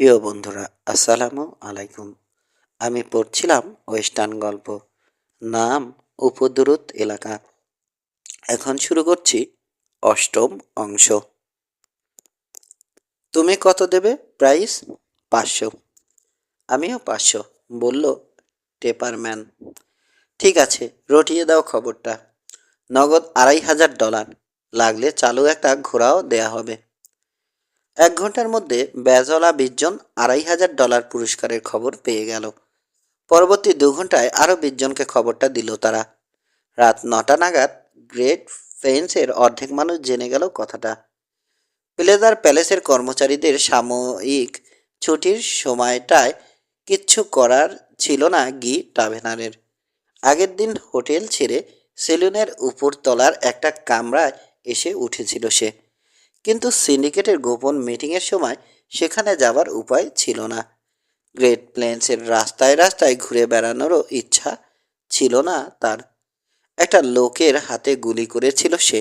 প্রিয় বন্ধুরা, আসসালামু আলাইকুম। আমি পড়ছিলাম ওয়েস্টার্ন গল্প, নাম উপদ্রুত এলাকা। এখন শুরু করছি অষ্টম অংশ। তুমি কত দেবে? প্রাইস 500। আমিও 500, বলল টেপারম্যান। ঠিক আছে, রটিয়ে দাও খবরটা। নগদ $2500, লাগলে চালু একটা ঘোড়াও দেয়া হবে। 1 ঘন্টার মধ্যে ব্যাজওয়ালা 20 জন $2500 পুরস্কারের খবর পেয়ে গেল। পরবর্তী 2 ঘন্টায় আরও 20 জনকে খবরটা দিল তারা। রাত 9টা নাগাদ গ্রেট ফ্রেন্সের অর্ধেক মানুষ জেনে গেল কথাটা। প্লেজার প্যালেসের কর্মচারীদের সাময়িক ছুটির সময়টায় কিচ্ছু করার ছিল না টাভেনারের। আগের দিন হোটেল ছেড়ে সেলুনের উপরতলার একটা কামরায় এসে উঠেছিল সে, কিন্তু সিন্ডিকেটের গোপন মিটিংয়ের সময় সেখানে যাবার উপায় ছিল না। গ্রেট প্লেন্সের রাস্তায় রাস্তায় ঘুরে বেড়ানোরও ইচ্ছা ছিল না তার। একটা লোকের হাতে গুলি করেছিল সে।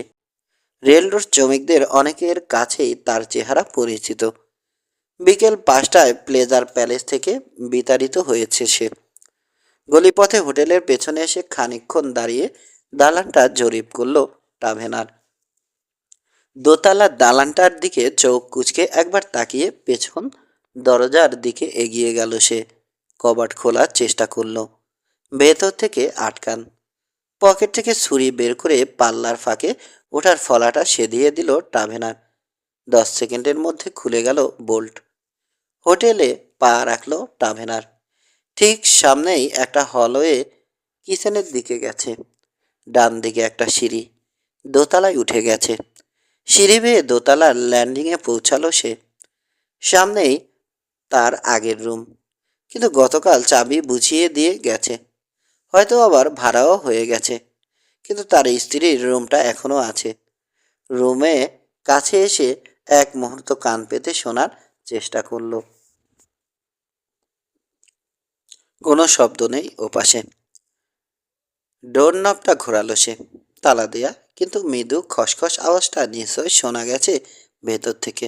রেলরোড শ্রমিকদের অনেকের কাছেই তার চেহারা পরিচিত। বিকেল 5টায় প্লেজার প্যালেস থেকে বিতাড়িত হয়েছে সে। গলিপথে হোটেলের পেছনে এসে খানিকক্ষণ দাঁড়িয়ে দালানটা জরিপ করল টাভেনার। দোতলার দালানটার দিকে চোখ কুঁচকে একবার তাকিয়ে পেছন দরজার দিকে এগিয়ে গেল সে। কবাট খোলার চেষ্টা করল, ভেতর থেকে আটকান। পকেট থেকে ছুরি বের করে পাল্লার ফাঁকে ওঠার ফলাটা সেধিয়ে দিল টাভেনার। 10 সেকেন্ডের মধ্যে খুলে গেল বোল্ট। হোটেলে পা রাখল টাভেনার। ঠিক সামনেই একটা হলওয়ে কিচেনের দিকে গেছে। ডান দিকে একটা সিঁড়ি, দোতলায় উঠে গেছে। সিঁড়ি বেয়ে দোতলার ল্যান্ডিংয়ে পৌঁছালো সে। সামনেই তার আগের রুম, কিন্তু গতকাল চাবি বুঝিয়ে দিয়ে গেছে। হয়তো আবার ভাড়াও হয়ে গেছে, কিন্তু তার স্ত্রীর রুমটা এখনও আছে। রুমে কাছে এসে এক মুহূর্ত কান পেতে শোনার চেষ্টা করল। কোনো শব্দ নেই ওপাশে। ডোর নবটা ঘোরালো সে। তালা দেয়া, কিন্তু মৃদু খসখস আওয়াজটা নিশ্চয় শোনা গেছে ভেতর থেকে।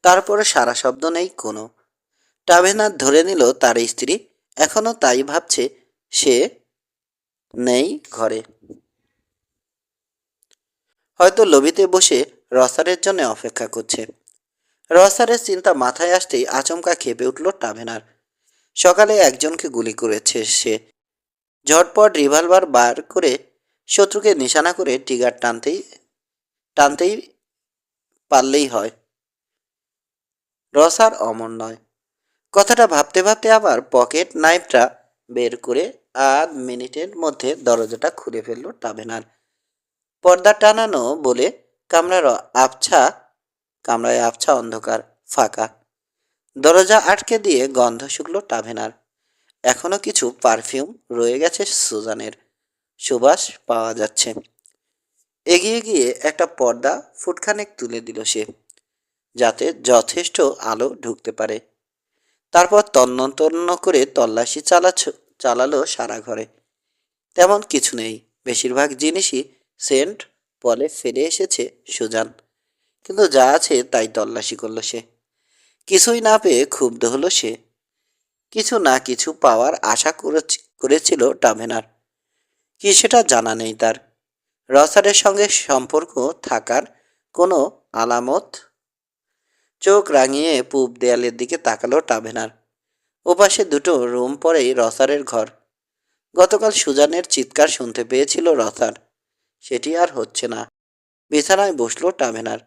তারপরে সারা শব্দ নেই কোনো। টাভেনার ধরে নিল তার স্ত্রী এখনও তাই ভাবছে, সে নেই ঘরে। হয়তো লবিতে বসে রসারের জন্য অপেক্ষা করছে। রসারের চিন্তা মাথায় আসতেই আচমকা খেপে উঠল টাভেনার। সকালে একজনকে গুলি করেছে সে। ঝটপট রিভলভার বার করে শত্রুকে নিশানা করে ট্রিগার টানতেই টানতেই পারলেই হয়। রসার অমর নয়। কথাটা ভাবতে ভাবতে আবার পকেট নাইফটা বের করে 8 মিনিটের মধ্যে দরজাটা খুলে ফেলল টাভেনার। পর্দা টানানো বলে কামরার আবছা কামরায় আবছা অন্ধকার, ফাঁকা। দরজা আটকে দিয়ে গন্ধ শুকল টাভেনার। এখনো কিছু পারফিউম রয়ে গেছে সুজানের, সুবাস পাওয়া যাচ্ছে। এগিয়ে গিয়ে একটা পর্দা ফুটখানেক তুলে দিল সে, যাতে যথেষ্ট আলো ঢুকতে পারে। তারপর তন্ন তন্ন করে তল্লাশি চালালো সারা ঘরে। তেমন কিছু নেই। বেশিরভাগ জিনিসই সেন্ট পলে ফেলে এসেছে সুজান, কিন্তু যা আছে তাই তল্লাশি করলো সে। কিছুই না পেয়ে ক্ষুব্ধ হলো সে। কিছু না কিছু পাওয়ার আশা করেছিল টাভেনার, কি সেটা জানা নেই তার। রসারের সঙ্গে সম্পর্ক থাকার কোনো আলামত। চোখ রাঙিয়ে পূব দেয়ালের দিকে তাকালো টাভেনার। ওপাশে দুটো রুম পরেই রসারের ঘর। গতকাল সুজানের চিৎকার শুনতে পেয়েছিল রসার, সেটি আর হচ্ছে না। বিছানায় বসলো টাভেনার।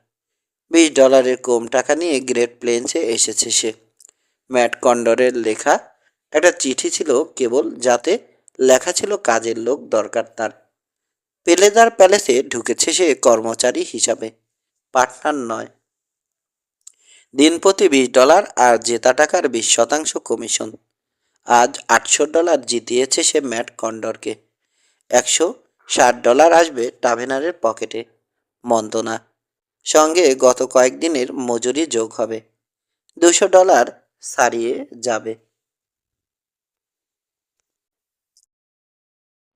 $20 কম টাকা নিয়ে গ্রেট প্লেন্সে এসেছে সে। ম্যাট কন্ডরের লেখা একটা চিঠি ছিল কেবল, যাতে লেখা ছিল কাজের লোক দরকার তার। পেলেদার প্যালেসে ঢুকেছে সে কর্মচারী হিসাবে, পার্টনার নয়। দিন প্রতি $20 আর জেতা টাকার 20% কমিশন। আজ $800 জিতিয়েছে সে ম্যাট কন্ডরকে। $160 আসবে টাভেনারের পকেটে। মন্দ না। সঙ্গে গত কয়েকদিনের মজুরি যোগ হবে। $200 ছাড়িয়ে যাবে।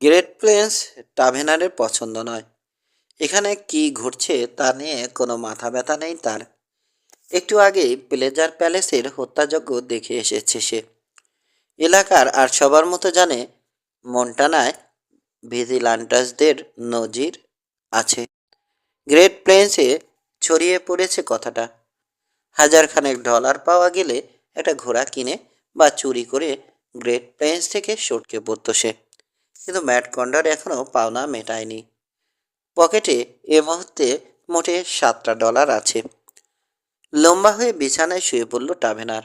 গ্রেট প্লেন্স টাভেনারের পছন্দ নয়। এখানে কি ঘটছে তা নিয়ে কোনো মাথা ব্যথা নেই তার। একটু আগেই প্লেজার প্যালেসের হত্যাযজ্ঞ দেখে এসেছে সে। এলাকার আর সবার মতো জানে মন্টানায় ভিজিলান্টাসদের নজির আছে। গ্রেট প্লেন্সে ছড়িয়ে পড়েছে কথাটা। হাজারখানেক ডলার পাওয়া গেলে একটা ঘোড়া কিনে বা চুরি করে গ্রেট প্লেন্স থেকে সটকে পড়তো সে। কিন্তু ম্যাট কন্ডার এখনও পাওনা মেটায়নি। পকেটে এ মুহূর্তে মোটে $7 আছে। লম্বা হয়ে বিছানায় শুয়ে পড়ল টাভেনার।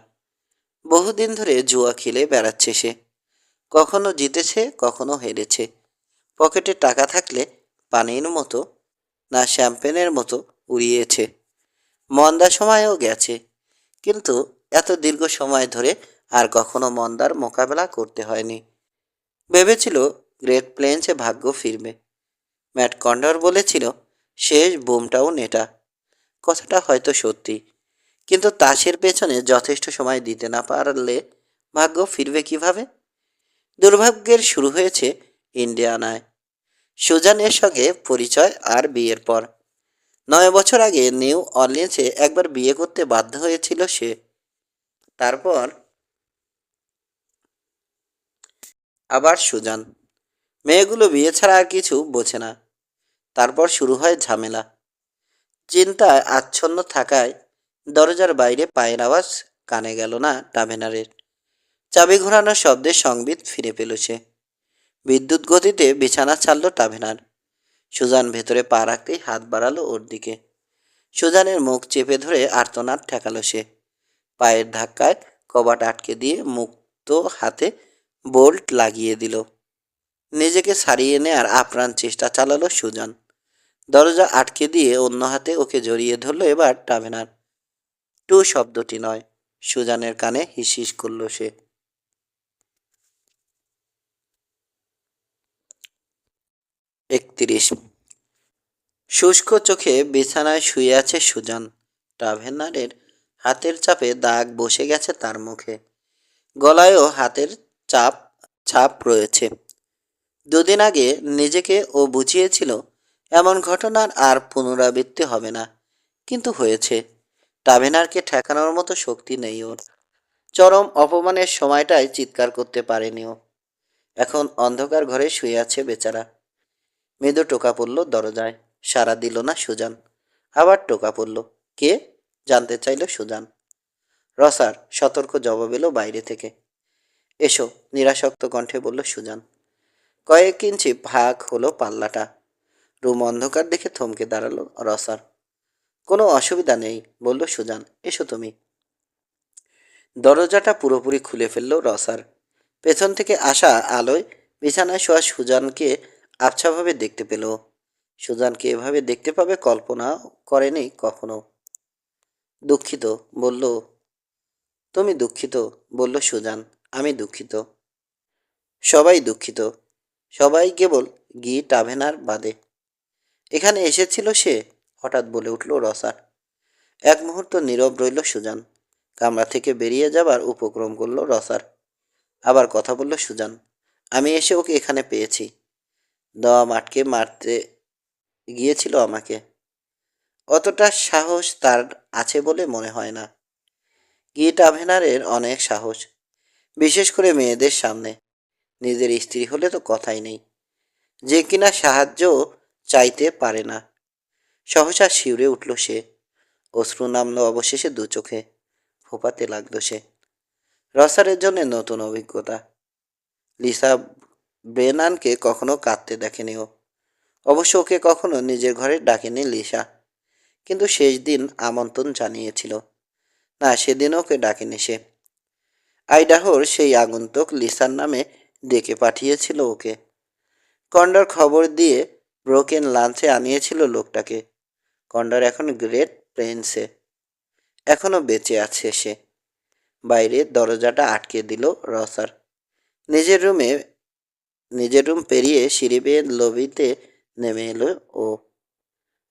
বহুদিন ধরে জুয়া খেলে বেড়াচ্ছে সে। কখনো জিতেছে, কখনো হেরেছে। পকেটে টাকা থাকলে পানির মতো না শ্যাম্পেনের মতো উড়িয়েছে। মন্দা সময়ও গেছে, কিন্তু এত দীর্ঘ সময় ধরে আর কখনো মন্দার মোকাবেলা করতে হয়নি। ভেবেছিল গ্রেট প্লেন্সে ভাগ্য ফিরবে। ম্যাট কন্ডর বলেছিল শেষ বুমটাও নেটা। কথাটা হয়তো সত্যি, কিন্তু তাসের পেছনে যথেষ্ট সময় দিতে না পারলে ভাগ্য ফিরবে কিভাবে? দুর্ভাগ্যের শুরু হয়েছে ইন্ডিয়ানায়। সুজানের সঙ্গে পরিচয় আর বিয়ের পর। 9 বছর আগে নিউ অরলিন্সে একবার বিয়ে করতে বাধ্য হয়েছিল সে। তারপর আবার সুজান। মেয়েগুলো বিয়ে ছাড়া আর কিছু বোঝে না। তারপর শুরু হয় ঝামেলা। চিন্তায় আচ্ছন্ন থাকায় দরজার বাইরে পায়ের আওয়াজ কানে গেল না টাভেনারের। চাবি ঘোরানোর শব্দে সংবিত ফিরে পেল সে। বিদ্যুৎ গতিতে বিছানা ছাড়ল টাভেনার। সুজান ভেতরে পা রাখতেই হাত বাড়ালো ওর দিকে। সুজানের মুখ চেপে ধরে আর্তনাদ ঠেকালো সে। পায়ের ধাক্কায় কবাট আটকে দিয়ে মুক্ত হাতে বোল্ট লাগিয়ে দিল। নিজেকে ছাড়িয়ে নেয়ার আপ্রাণ চেষ্টা চালালো সুজান। দরজা আটকে দিয়ে অন্য হাতে ওকে জড়িয়ে ধরলো এবার টাভেনার। টু শব্দটি নয়, সুজানের কানে হিস হিস করল সে। 31। শুষ্ক চোখে বিছানায় শুয়ে আছে সুজান। টাভেনারের হাতের চাপে দাগ বসে গেছে তার মুখে। গলায়ও হাতের চাপ ছাপ রয়েছে। দুদিন আগে নিজেকে ও বুঝিয়েছিল এমন ঘটনার আর পুনরাবৃত্তি হবে না, কিন্তু হয়েছে। টাভেনারকে ঠেকানোর মতো শক্তি নেই ওর। চরম অপমানের সময়টায় চিৎকার করতে পারেনি ও। এখন অন্ধকার ঘরে শুয়ে আছে বেচারা। মৃদু টোকা পড়ল দরজায়। সাড়া দিল না সুজান। আবার টোকা পড়ল। কে? জানতে চাইল সুজান। রসার সতর্ক জবাব এলো বাইরে থেকে। এসো, নিরাসক্ত কণ্ঠে বলল সুজান। কয়েক ইঞ্চি ভাগ হলো পাল্লাটা। রুম অন্ধকার দেখে থমকে দাঁড়ালো রসার। কোনো অসুবিধা নেই, বলল সুজান। এসো তুমি। দরজাটা পুরোপুরি খুলে ফেলল রসার। পেছন থেকে আসা আলোয় বিছানায় শোয়া সুজানকে আবছাভাবে দেখতে পেল। সুজানকে এভাবে দেখতে পাবে কল্পনা করেনি কখনো। দুঃখিত, বলল। তুমি দুঃখিত, বলল সুজান। আমি দুঃখিত। সবাই দুঃখিত। সবাই কেবল টাভেনার বাদে। এখানে এসেছিল সে, হঠাৎ বলে উঠল রসার। এক মুহূর্ত নীরব রইল সুজান। কামরা থেকে বেরিয়ে যাবার উপক্রম করল রসার। আবার কথা বলল সুজান। আমি এসে ওকে এখানে পেয়েছি। দম আটকে মারতে গিয়েছিল আমাকে। অতটা সাহস তার আছে বলে মনে হয় না। টাভেনারের অনেক সাহস, বিশেষ করে মেয়েদের সামনে। নিজের স্ত্রী হলে তো কথাই নেই, যে কিনা সাহায্য চাইতে পারে না। সহসা শিউরে উঠল সে। অশ্রু নামলো অবশেষে দু চোখে। ফোপাতে লাগলো সে। রসারের জন্য নতুন অভিজ্ঞতা। লিসা ব্রেনানকে কখনো কাঁদতে দেখেনি ও। অবশ্য ওকে কখনো নিজের ঘরে ডাকেনি লিসা, কিন্তু শেষ দিন আমন্ত্রণ জানিয়েছিল। না, সেদিন ওকে ডাকেনি সে। আইডাহোর সেই আগন্তুক লিসার নামে ডেকে পাঠিয়েছিল ওকে। কন্ডর খবর দিয়ে ব্রোকেন লাঞ্চে আনিয়েছিল লোকটাকে। কন্ডর এখন গ্রেট প্লেন্সে। এখনো বেঁচে আছে সে। বাইরে দরজাটা আটকে দিল রসার। নিজের রুমে নিজের রুম পেরিয়ে সিঁড়ি বেয়ে লবিতে নেমে এলো ও।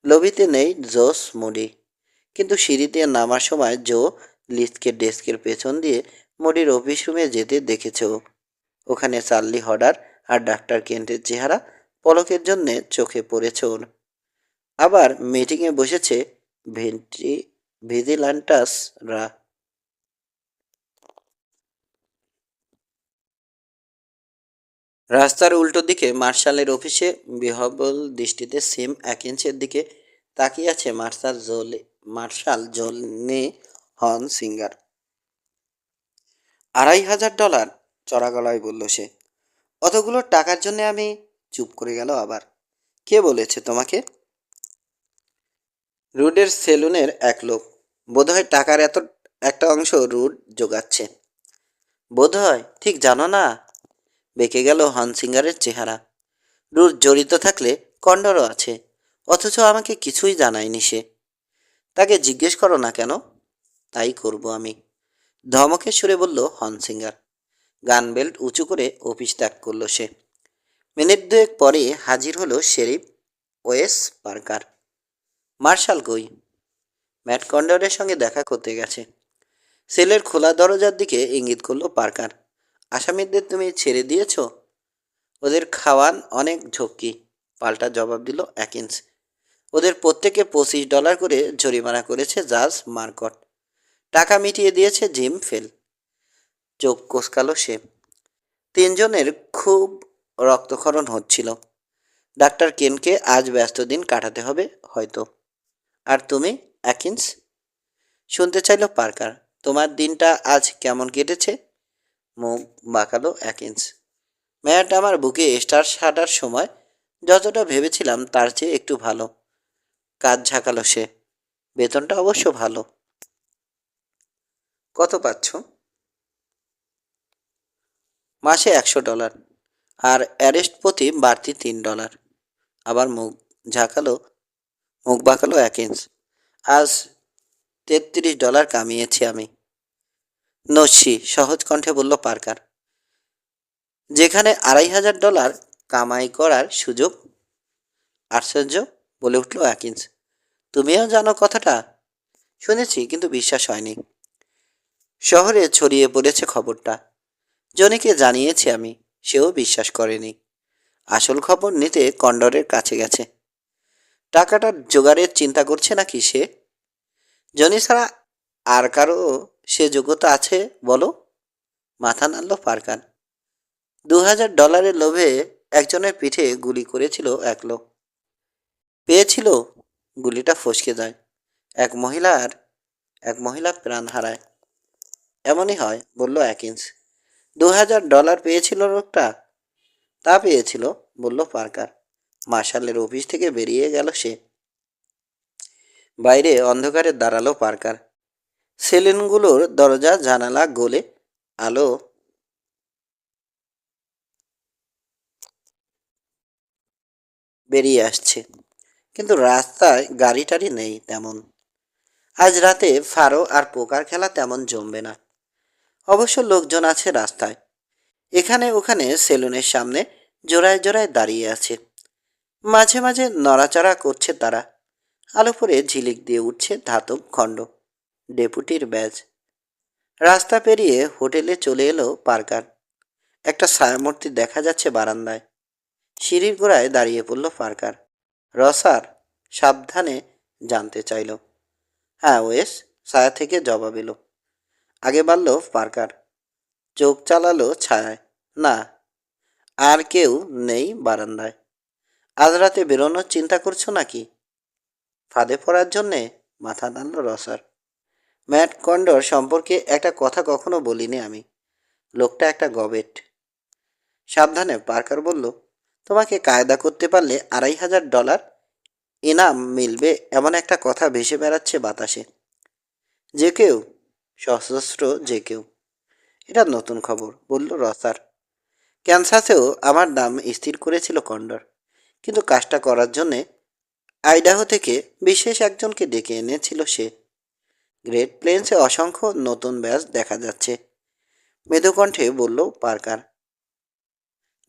লবিতে নেই জোস মুডি, কিন্তু সিঁড়ি দিয়ে নামার সময় জো লিসকে ডেস্কের পেছন দিয়ে মুডির অফিস রুমে যেতে দেখেছে ও। ওখানে চার্লি হডার আর ডাক্তার কেন্টের চেহারা পলকের জন্যে চোখে পড়েছে ওর। আবার মিটিংয়ে বসেছে ভেন্ট্রি ভিজিলান্টাসরা। রাস্তার উল্টো দিকে মার্শালের অফিসে বিহ্বল দৃষ্টিতে সিম অ্যাকিন্সের দিকে তাকিয়ে আছে মার্শাল জোনে হন সিঙ্গার। $2,500, চড়া গলায় বলল সে। অতগুলো টাকার জন্য আমি চুপ করে গেল আবার। কে বলেছে তোমাকে? রুডের সেলুনের এক লোক। বোধহয় টাকার এত একটা অংশ রুড জোগাচ্ছে। বোধহয় ঠিক জানো না। বেঁকে গেল হানসিঙ্গারের চেহারা। রুড জড়িত থাকলে কন্ডরও আছে, অথচ আমাকে কিছুই জানায়নি সে। তাকে জিজ্ঞেস করো না কেন? তাই করব আমি, ধমকে সুরে বলল হনসিঙ্গার। গান বেল্ট উঁচু করে অফিস ত্যাগ করলো সে। মিনিট দুয়েক পরে হাজির হলো শেরিফ ওয়েস পার্কার। মার্শাল কই? ম্যাট কন্ডরের সঙ্গে দেখা করতে গেছে। সেলের খোলা দরজার দিকে ইঙ্গিত করলো পার্কার। আসামিদের তুমি ছেড়ে দিয়েছ? ওদের খাওয়ান অনেক ঝক্কি, পাল্টা জবাব দিল অ্যাকিন্স। ওদের প্রত্যেকে $25 করে জরিমানা করেছে জাজ মার্কট। টাকা মিটিয়ে দিয়েছে জিম ফেল। চোখ কোসকালো সে। তিনজনের খুব রক্তক্ষরণ হচ্ছিল। ডাক্তার কেনকে আজ ব্যস্ত দিন কাটাতে হবে হয়তো। আর তুমি, অ্যাকিন্স? শুনতে চাইল পার্কার। তোমার দিনটা আজ কেমন কেটেছে? মুখ বাঁকালো অ্যাকিন্স। ম্যাট আমার বুকে স্টার সাটার সময় যতটা ভেবেছিলাম তার চেয়ে একটু ভালো। কাজ ঝাঁকালো সে। বেতনটা অবশ্য ভালো। কত পাচ্ছ? মাসে $100, আর অ্যারেস্ট প্রতি বাড়তি $3। আবার ঝাঁকালো মুখ বাঁকালো অ্যাকিন্স। আজ $33 কামিয়েছি আমি। নস্যি, সহজ কণ্ঠে বলল পার্কার। যেখানে $2,500 কামাই করার সুযোগ। আশ্চর্য, বলে উঠল অ্যাকিন্স। তুমিও জানো কথাটা? শুনেছি, কিন্তু বিশ্বাস হয়নি। শহরে ছড়িয়ে পড়েছে খবরটা। জনিকে জানিয়েছি আমি, সেও বিশ্বাস করেনি। আসল খবর নিতে কন্ডরের কাছে গেছে। টাকাটা জোগাড়ের চিন্তা করছে নাকি সে? জনি ছাড়া আর কারো সে যোগ্যতা আছে বলো? মাথা নাড়ল পার্কার। $2,000 লোভে একজনের পিঠে গুলি করেছিল এক লোক। পেয়েছিল, গুলিটা ফসকে যায়। এক মহিলার এক মহিলা প্রাণ হারায়। এমনই হয়, বলল অ্যাকিন্স। $2,000 পেয়েছিল লোকটা? তা পেয়েছিল, বলল পার্কার। মার্শালের অফিস থেকে বেরিয়ে গেল সে। বাইরে অন্ধকারে দাঁড়ালো পার্কার। সেলুনগুলোর দরজা জানালা গলে আলো বেরিয়ে আসছে, কিন্তু রাস্তায় গাড়ি টাড়ি নেই তেমন। আজ রাতে ফারো আর পোকার খেলা তেমন জমবে না। অবশ্য লোকজন আছে রাস্তায়। এখানে ওখানে সেলুনের সামনে জোড়ায় জোড়ায় দাঁড়িয়ে আছে। মাঝে মাঝে নড়াচড়া করছে তারা। আলো পরে ঝিলিক দিয়ে উঠছে ধাতব খণ্ড, ডেপুটির ব্যাজ। রাস্তা পেরিয়ে হোটেলে চলে এলো পার্কার। একটা ছায়ামূর্তি দেখা যাচ্ছে বারান্দায়। সিঁড়ির গোড়ায় দাঁড়িয়ে পড়ল পার্কার। রসার? সাবধানে জানতে চাইল। হ্যাঁ ওয়েস, ছায়া থেকে জবাব এলো। আগে বাড়ল পার্কার। চোখ চালালো ছায়ায়। না, আর কেউ নেই বারান্দায়। আজ রাতে বেরোনোর চিন্তা করছো নাকি? ফাঁদে পড়ার জন্যে? মাথা নাড়ল রসার। ম্যাট কন্ডর সম্পর্কে একটা কথা কখনো বলিনি আমি। লোকটা একটা গবেট। সাবধানে, পার্কার বলল। তোমাকে কায়দা করতে পারলে $2,500 ইনাম মিলবে এমন একটা কথা ভেসে বেড়াচ্ছে বাতাসে। যে কেউ, সশস্ত্র যে কেউ। এটা নতুন খবর, বলল রসার। ক্যান্সাসেও আমার নাম স্থির করেছিল কন্ডর, কিন্তু কাজটা করার জন্যে আইডাহো থেকে বিশেষ একজনকে ডেকে এনেছিল সে। গ্রেট প্লেন্সে অসংখ্য নতুন ব্যাজ দেখা যাচ্ছে, মৃদুকণ্ঠে বলল পার্কার।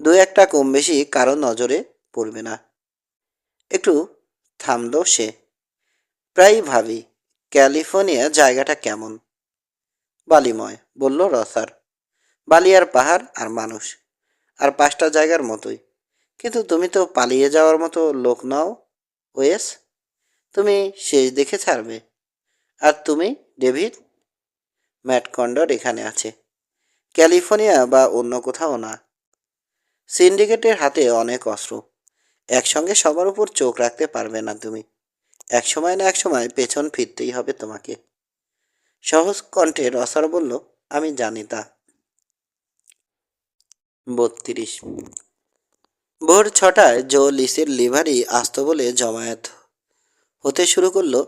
দু একটা কম বেশি কারো নজরে পড়বে না। একটু থামল সে। প্রায়ই ভাবি ক্যালিফোর্নিয়া জায়গাটা কেমন। বালিময়, বলল রসার। বালি আর পাহাড় আর মানুষ, আর 5টা জায়গার মতোই। কিন্তু তুমি তো পালিয়ে যাওয়ার মতো লোক নও ওয়েস। তুমি শেষ দেখে ছাড়বে। আর তুমি, ডেভিড? ম্যাট কন্ডর এখানে আছে, ক্যালিফোর্নিয়া বা অন্য কোথাও না। সিন্ডিকেটের হাতে অনেক অস্ত্র, একসঙ্গে সবার উপর চোখ রাখতে পারবে না তুমি। এক সময় না এক সময় পেছন ফিরতেই হবে তোমাকে। সহজ কণ্ঠে রসার বলল, আমি জানি তা। 32। ভোর 6টায় জো লিসের লিভারি আসতো বলে জমায়েত হতে শুরু করলো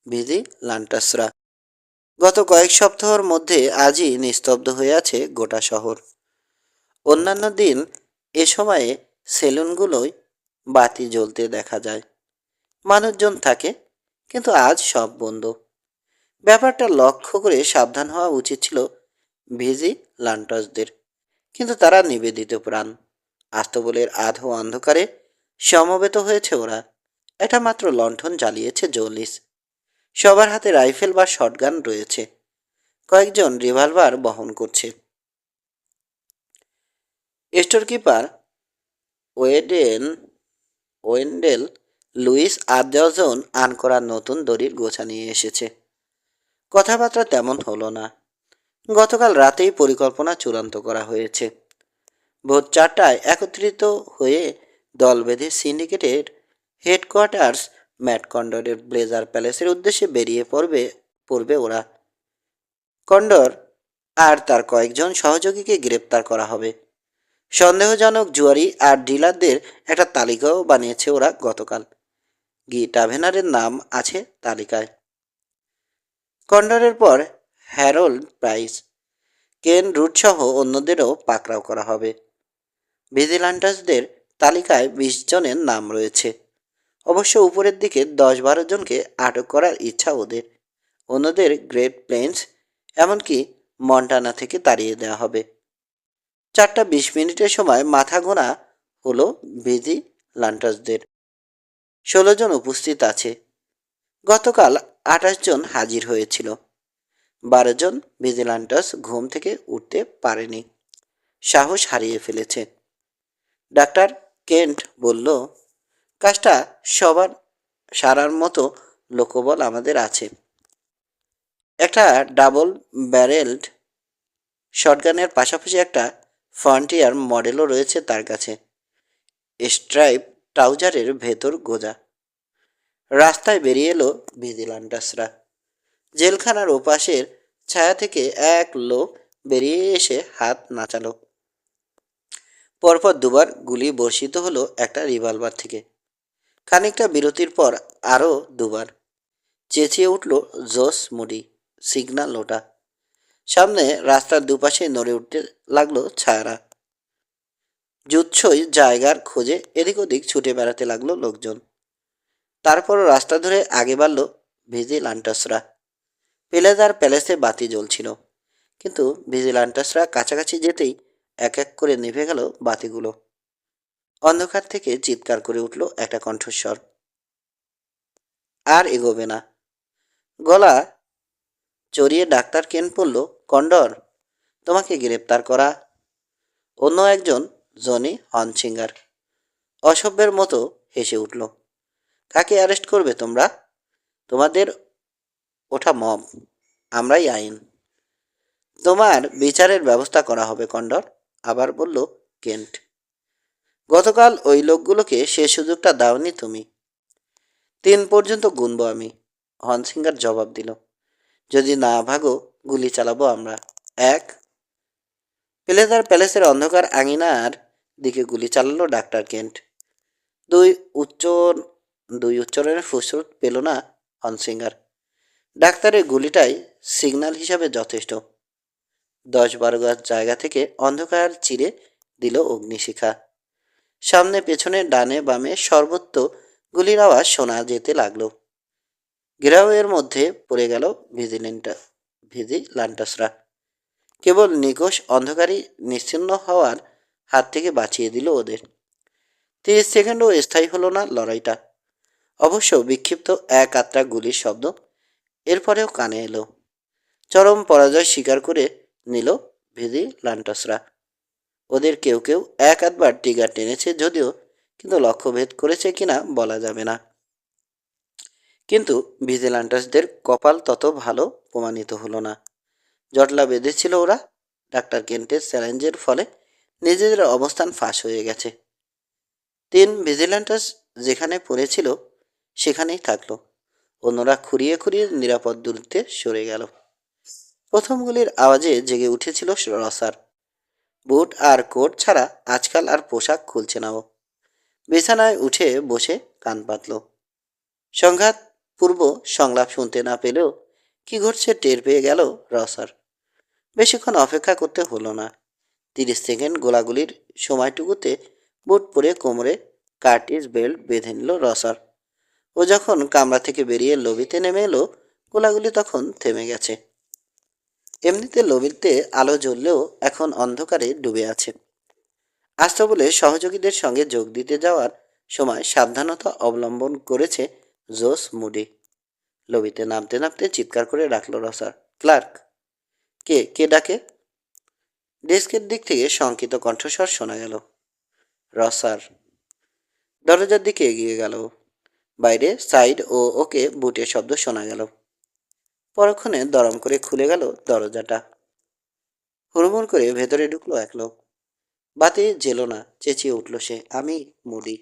ভিজি লান্টাসরা। গত কয়েক সপ্তাহের মধ্যে আজই নিস্তব্ধ হয়ে আছে গোটা শহর। অন্যান্য দিন এ সময়ে সেলুনগুলোয় বাতি জ্বলতে দেখা যায়, মানুষজন থাকে, কিন্তু আজ সব বন্ধ। ব্যাপারটা লক্ষ্য করে সাবধান হওয়া উচিত ছিল ভিজি লান্টাসদের, কিন্তু তারা নিবেদিত প্রাণ। আস্তবলের আধো অন্ধকারে সমবেত হয়েছে ওরা। একটা মাত্র লণ্ঠন জ্বালিয়েছে জোলিস। সবার হাতে রাইফেল বা শটগান রয়েছে, কয়েকজন রিভলভার বহন করছে। স্টোরকিপার ওয়েডেন ওয়েন্ডেল লুইস আর 10জন আনকরা নতুন দড়ির গোছা নিয়ে এসেছে। কথাবার্তা তেমন হলো না। গতকাল রাতেই পরিকল্পনা চূড়ান্ত করা হয়েছে। ভোর 4টায় একত্রিত হয়ে দল বেঁধে সিন্ডিকেটের হেডকোয়ার্টার্স ম্যাট কন্ডরের ব্লেজার প্যালেসের উদ্দেশ্যে বেরিয়ে পড়বে ওরা। কন্ডর আর তার কয়েকজন সহযোগীকে গ্রেপ্তার করা হবে। সন্দেহজনক জুয়ারি আর ডিলারদের একটা তালিকাও বানিয়েছে ওরা গতকাল। গি টাভেনারের নাম আছে তালিকায়। কন্ডরের পর হ্যারোল্ড প্রাইস, কেন রুট সহ অন্যদেরও পাকড়াও করা হবে। ভিজিলান্টাসদের তালিকায় 20 জনের নাম রয়েছে। অবশ্য উপরের দিকে 10-12 জনকে আটক করার ইচ্ছা ওদের। অন্যদের গ্রেট প্লেন্স, এমনকি মন্টানা থেকে তাড়িয়ে দেওয়া হবে। 4:20 সময় মাথা গোনা হলো ভিজিলান্টাসদের। 16 জন উপস্থিত আছে। গতকাল 28 জন হাজির হয়েছিল। 12 জন ভিজিলান্টাস ঘুম থেকে উঠতে পারেনি, সাহস হারিয়ে ফেলেছে। ডাক্তার কেন্ট বলল, কাজটা সবার সারার মতো লোকবল আমাদের আছে। একটা ডাবল ব্যারেলড শটগানের পাশাপাশি একটা ফ্রন্টিয়ার মডেলও রয়েছে তার কাছে, স্ট্রাইপ ট্রাউজারের ভেতর গোজা। রাস্তায় বেরিয়ে এলো ভিজিলান্টাসরা। জেলখানার ওপাশের ছায়া থেকে এক লোক বেরিয়ে এসে হাত নাচালো। পরপর দুবার গুলি বর্ষিত হলো একটা রিভলভার থেকে। খানিকটা বিরতির পর আরও দুবার। চেঁচিয়ে উঠল জোস মুডি, সিগন্যাল ওটা। সামনে রাস্তার দুপাশে নড়ে উঠতে লাগলো ছায়ারা। জুৎসই জায়গার খোঁজে এদিক ওদিক ছুটে বেড়াতে লাগলো লোকজন। তারপরও রাস্তা ধরে আগে বাড়ল ভিজিলান্টাসরা। পেলেদার প্যালেসে বাতি জ্বলছিল, কিন্তু ভিজিলান্টাসরা কাছাকাছি যেতেই এক এক করে নিভে গেল বাতিগুলো। অন্ধকার থেকে চিৎকার করে উঠল একটা কণ্ঠস্বর, আর এগোবে না। গলা চড়িয়ে ডাক্তার কেন পড়ল, কন্ডর, তোমাকে গ্রেপ্তার করা। অন্য একজন, জনি হনসিঙ্গার, অসভ্যের মতো হেসে উঠল। কাকে অ্যারেস্ট করবে তোমরা? তোমাদের ওঠা মব, আমরাই আইন। তোমার বিচারের ব্যবস্থা করা হবে কন্ডর, আবার বলল কেন্ট। গতকাল ওই লোকগুলোকে সে সুযোগটা দাওনি তুমি। 3 পর্যন্ত গুনব আমি, হনসিঙ্গার জবাব দিল। যদি না ভাগো গুলি চালাবো আমরা। 1। পেলেদার প্যালেসের অন্ধকার আঙিনার দিকে গুলি চালালো ডাক্তার কেন্ট। দুই উচ্চারণের ফুসরত পেল না হনসিঙ্গার। ডাক্তারের গুলিটাই সিগন্যাল হিসাবে যথেষ্ট। 10-12 গজ জায়গা থেকে অন্ধকার চিরে দিল অগ্নিশিখা। সামনে পেছনে ডানে বামে সর্বত্র গুলির আওয়াজ শোনা যেতে লাগলো। ঘেরাওয়ের মধ্যে পড়ে গেল ভিজিলান্টাসরা। কেবল নিকোষ অন্ধকারই নিশ্চিহ্ন হওয়ার হাত থেকে বাঁচিয়ে দিল ওদের। 30 সেকেন্ডও স্থায়ী হলো না লড়াইটা। অবশ্য বিক্ষিপ্ত এক আত্রা গুলির শব্দ এরপরেও কানে এলো। চরম পরাজয় স্বীকার করে নিল ভিজিলান্টাসরা। ওদের কেউ কেউ এক আধবার ট্রিগার টেনেছে যদিও, কিন্তু লক্ষ্যভেদ করেছে কিনা বলা যাবে না। কিন্তু ভিজিল্যান্টাসদের কপাল তত ভালো প্রমাণিত হলো না। জটলা বেঁধেছিল ওরা। ডাক্তার কেন্টের চ্যালেঞ্জের ফলে নিজেদের অবস্থান ফাঁস হয়ে গেছে। তিন ভিজিল্যান্টাস যেখানে পড়েছিল সেখানেই থাকলো। অন্যরা খুঁড়িয়ে খুঁড়িয়ে নিরাপদ দূরত্বে সরে গেল। প্রথম গুলির আওয়াজে জেগে উঠেছিল রসার। বুট আর কোট ছাড়া আজকাল আর পোশাক খুলছে না ও। বিছানায় উঠে বসে কান পাতল। সংঘাত পূর্ব সংলাপ শুনতে না পেলেও কি ঘটছে টের পেয়ে গেল রসার। বেশিক্ষণ অপেক্ষা করতে হলো না। 30 সেকেন্ড গোলাগুলির সময়টুকুতে বুট পরে কোমরে কার্টিস বেল্ট বেঁধে নিল রসার। ও যখন কামরা থেকে বেরিয়ে লবিতে নেমে এলো, গোলাগুলি তখন থেমে গেছে। এমনিতে লবিতে আলো জ্বললেও এখন অন্ধকারে ডুবে আছে। আস্তাবলে সহযোগীদের সঙ্গে যোগ দিতে যাওয়ার সময় সাবধানতা অবলম্বন করেছে জোস মুডি। লবিতে নামতে নামতে চিৎকার করে ডাকল রসার, ক্লার্ক। কে কে ডাকে? ডেস্কের দিক থেকে শঙ্কিত কণ্ঠস্বর শোনা গেল। রসার। দরজার দিকে এগিয়ে গেল। বাইরে সাইড ও ওকে বুটের শব্দ শোনা গেল। পরক্ষণে দরম করে খুলে গেল দরজাটা। হুড়মুড় করে ভেতরে ঢুকলো এক লোক। বাতি জেলো না, চেঁচিয়ে উঠল সে, আমি মুডি।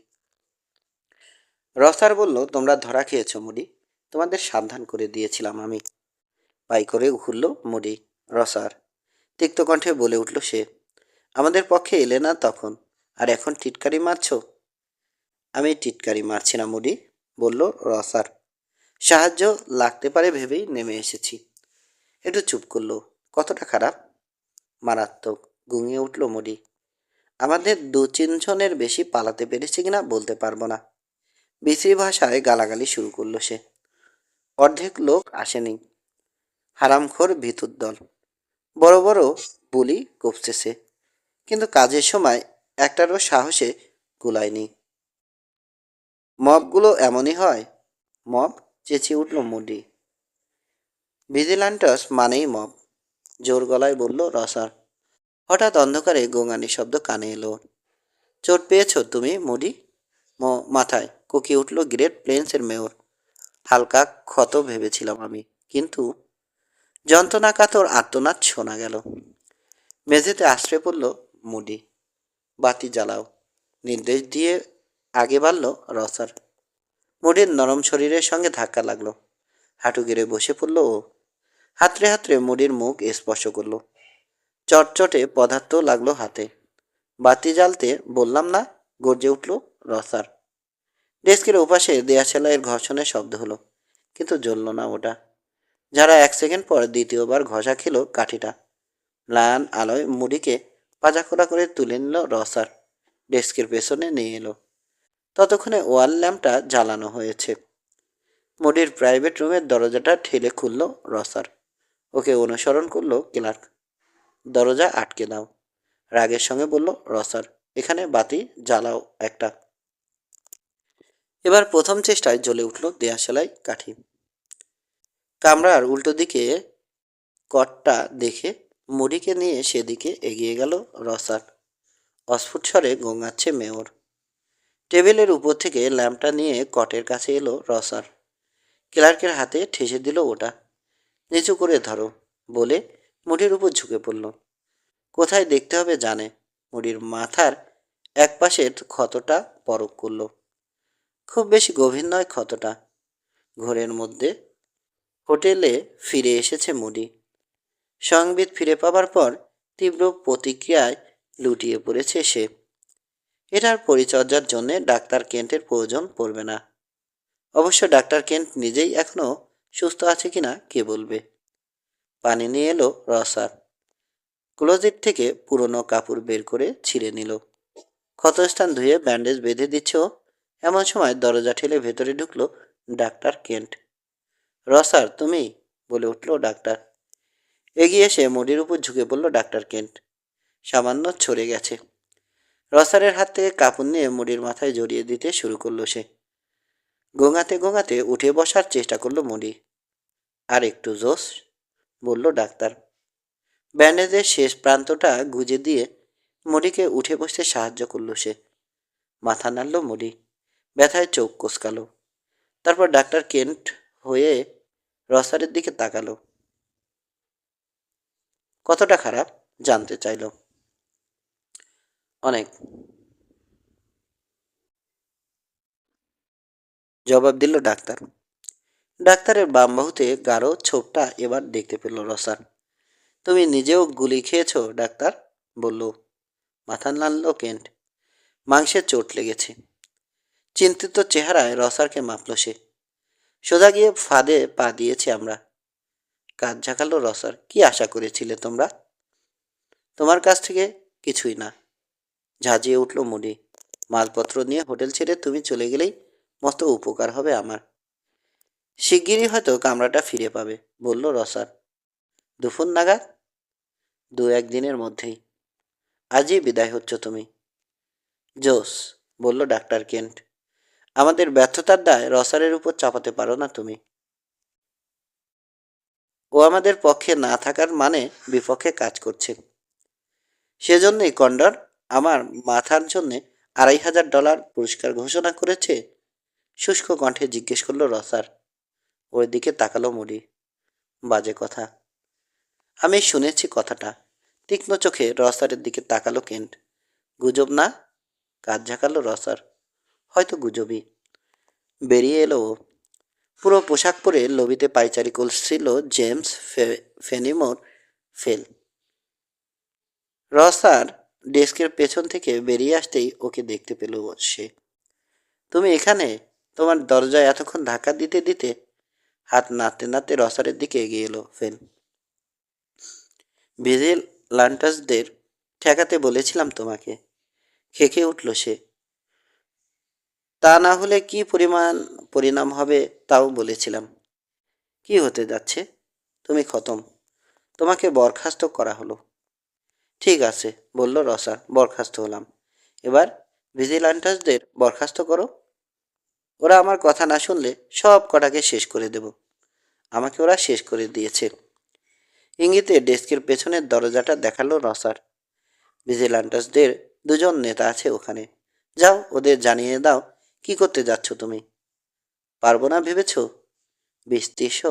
রসার বলল, তোমরা ধরা খেয়েছ মুডি, তোমাদের সাবধান করে দিয়েছিলাম আমি। পাই করে ঘুরল মুডি। রসার। তিক্ত কণ্ঠে বলে উঠল সে, আমাদের পক্ষে এলে না তখন, আর এখন টিটকারি মারছ? আমি টিটকারি মারছি না মুডি, বলল রসার। সাহায্য লাগতে পারে ভেবেই নেমে এসেছি। একটু চুপ করলো। কতটা খারাপ? মারাত্মক, গুঙিয়ে উঠল মুডি। আমাদের 2-3 জনের বেশি পালাতে পেরেছে কিনা বলতে পারবো না। বিশ্রী ভাষায় গালাগালি শুরু করলো সে। অর্ধেক লোক আসেনি। হারামখোর ভিতুর দল। বড় বড় বুলি কপছেছে, কিন্তু কাজের সময় একটারও সাহসে কুলায়নি। মবগুলো এমনই হয়। মব, চেঁচিয়ে উঠল মুডি। ভিজিল্যান্টাস মানেই মব, জোর গলায় বলল রসার। হঠাৎ অন্ধকারে গোঙানি শব্দ কানে এলো। চোট পেয়েছ তুমি মুডি? মাথায়, কোকিয়ে উঠল গ্রেট প্লেন্সের মেয়র। হালকা ক্ষত ভেবেছিলাম আমি, কিন্তু যন্ত্রণাকাতর আর্তনাদ শোনা গেল। মেঝেতে আশ্রয় পড়ল মুডি। বাতি জ্বালাও, নির্দেশ দিয়ে আগে বাড়ল রসার। মুডির নরম শরীরের সঙ্গে ধাক্কা লাগলো। হাঁটু গেড়ে বসে পড়ল ও। হাতড়ে হাতড়ে মুডির মুখ স্পর্শ করলো। চটচটে পদার্থ লাগলো হাতে। বাতি জ্বালতে বললাম না, গর্জে উঠল রসার। ডেস্কের ওপাশে দেয়া সেলাইয়ের ঘর্ষণের শব্দ হলো, কিন্তু জ্বলল না ওটা। যারা 1 সেকেন্ড পর দ্বিতীয়বার ঘষা খেল কাঠিটা। ম্লান আলোয় মুড়িকে পাজাখোলা করে তুলে নিল রসার। ডেস্কের পেছনে নিয়ে এলো। ততক্ষণে ওয়াল ল্যাম্পটা জ্বালানো হয়েছে। মুডির প্রাইভেট রুমের দরজাটা ঠেলে খুলল রসার। ওকে অনুসরণ করলো ক্লার্ক। দরজা আটকে দাও, রাগের সঙ্গে বলল রসার। এখানে বাতি জ্বালাও একটা। এবার প্রথম চেষ্টায় জ্বলে উঠল দেয়া সেলাই কাঠি। কামরার উল্টো দিকে কটটা দেখে মুড়িকে নিয়ে সেদিকে এগিয়ে গেল রসার। অস্ফুট স্বরে গোঙাচ্ছে মেয়র। টেবিলের উপর থেকে ল্যাম্পটা নিয়ে কটের কাছে এলো রসার। ক্লার্কের হাতে ঠেসে দিল ওটা। নিচু করে ধরো, বলে মুড়ির উপর ঝুঁকে পড়ল। কোথায় দেখতে হবে জানে। মুড়ির মাথার এক পাশের ক্ষতটা পরক করল। খুব বেশি গভীর নয় ক্ষতটা। ঘোরের মধ্যে হোটেলে ফিরে এসেছে মুডি। সংবিত ফিরে পাবার পর তীব্র প্রতিক্রিয়ায় লুটিয়ে পড়েছে সে। এটার পরিচর্যার জন্যে ডাক্তার কেন্টের প্রয়োজন পড়বে না। অবশ্য ডাক্তার কেন্ট নিজেই এখনো সুস্থ আছে কিনা কে বলবে। পানি নিয়ে এলো রসার। ক্লোজেট থেকে পুরনো কাপড় বের করে ছিঁড়ে নিল। ক্ষতস্থান ধুয়ে ব্যান্ডেজ বেঁধে দিচ্ছ। এমন সময় দরজা ঠেলে ভেতরে ঢুকলো ডাক্তার কেন্ট। রসার, তুমি, বলে উঠল ডাক্তার। এগিয়ে এসে মুডির উপর ঝুঁকে পড়ল ডাক্তার কেন্ট। সামান্য ছড়ে গেছে। রসারের হাত থেকে কাপড় নিয়ে মুডির মাথায় জড়িয়ে দিতে শুরু করলো সে। গোঙাতে গোঙাতে উঠে বসার চেষ্টা করলো মুডি। আর একটু জোশ, বলল ডাক্তার। ব্যান্ডেজের শেষ প্রান্তটা গুজে দিয়ে মুডিকে উঠে বসতে সাহায্য করলো সে। মাথা নাড়ল মুডি। ব্যথায় চোখ কোঁচকালো। তারপর ডাক্তার কেন্ট হয়ে রসারের দিকে তাকালো। কতটা খারাপ জানতে চাইল। অনেক, জবাব দিল ডাক্তার। ডাক্তারের বাম বাহুতে গাঢ় ছোপটা এবার দেখতে পেল রসার। তুমি নিজেও গুলি খেয়েছো ডাক্তার, বলল। মাথা নাড়ল কেন্ট। মাংসের চোট লেগেছে। চিন্তিত চেহারায় রসারকে মাপল সে। সোজা গিয়ে ফাঁদে পা দিয়েছি আমরা। কাজ ঝাঁকালো রসার। কি আশা করেছিলে তোমরা? তোমার কাছ থেকে কিছুই না, ঝাঁঝিয়ে উঠল মুডি। মালপত্র নিয়ে হোটেল ছেড়ে তুমি চলে গেলেই মস্ত উপকার হবে আমার। শিগগিরই হয়তো কামরাটা ফিরে পাবে, বলল রসার। দুপুর নাগাদ? দু একদিনের মধ্যেই। আজই বিদায় হচ্ছ তুমি? জোস, বলল ডাক্তার কেন্ট। আমাদের ব্যর্থতার দায় রসারের উপর চাপাতে পারো না তুমি। ও আমাদের পক্ষে না থাকার মানে বিপক্ষে কাজ করছে। সেজন্যই কন্ডর আমার মাথার জন্যে $2,500 পুরস্কার ঘোষণা করেছে। শুষ্ক কণ্ঠে জিজ্ঞেস করলো রসার। ওর দিকে তাকালো মুডি। বাজে কথা। আমি শুনেছি কথাটা। তীক্ষ্ণ চোখে রসারের দিকে তাকালো কেন্ট। গুজব না? কাজ ঝাঁকালো রসার। হয়তো গুজবই। বেরিয়ে এলো ও। পুরো পোশাক পরে লবিতে পায়চারি করছিল জেমস ফেনিমোর ফেল। রসার ডেস্কের পেছন থেকে বেরিয়ে আসতেই ওকে দেখতে পেল সে। তুমি এখানে? তোমার দরজায় এতক্ষণ ধাক্কা দিতে দিতে। হাত নাড়তে নাড়তে রসারের দিকে এগিয়ে এলো ফেল। ভিজিলান্টাসদের ঠেকাতে বলেছিলাম তোমাকে, খেকে উঠল সে। তা না হলে কি পরিণাম হবে তাও বলেছিলাম। কি হতে যাচ্ছে? তুমি খতম। তোমাকে বরখাস্ত করা হলো। ঠিক আছে, বলল রসার। বরখাস্ত হলাম। এবার ভিজিলান্টাসদের বরখাস্ত করো। ওরা আমার কথা না শুনলে সব কটাকে শেষ করে দেব। আমাকে ওরা শেষ করে দিয়েছে। ইঙ্গিতে ডেস্কের পেছনের দরজাটা দেখালো রসার। ভিজিলান্টাসদের দুজন নেতা আছে ওখানে। যাও, ওদের জানিয়ে দাও কি করতে যাচ্ছ তুমি। পারবো না ভেবেছ? বিস্তৃষ্ণ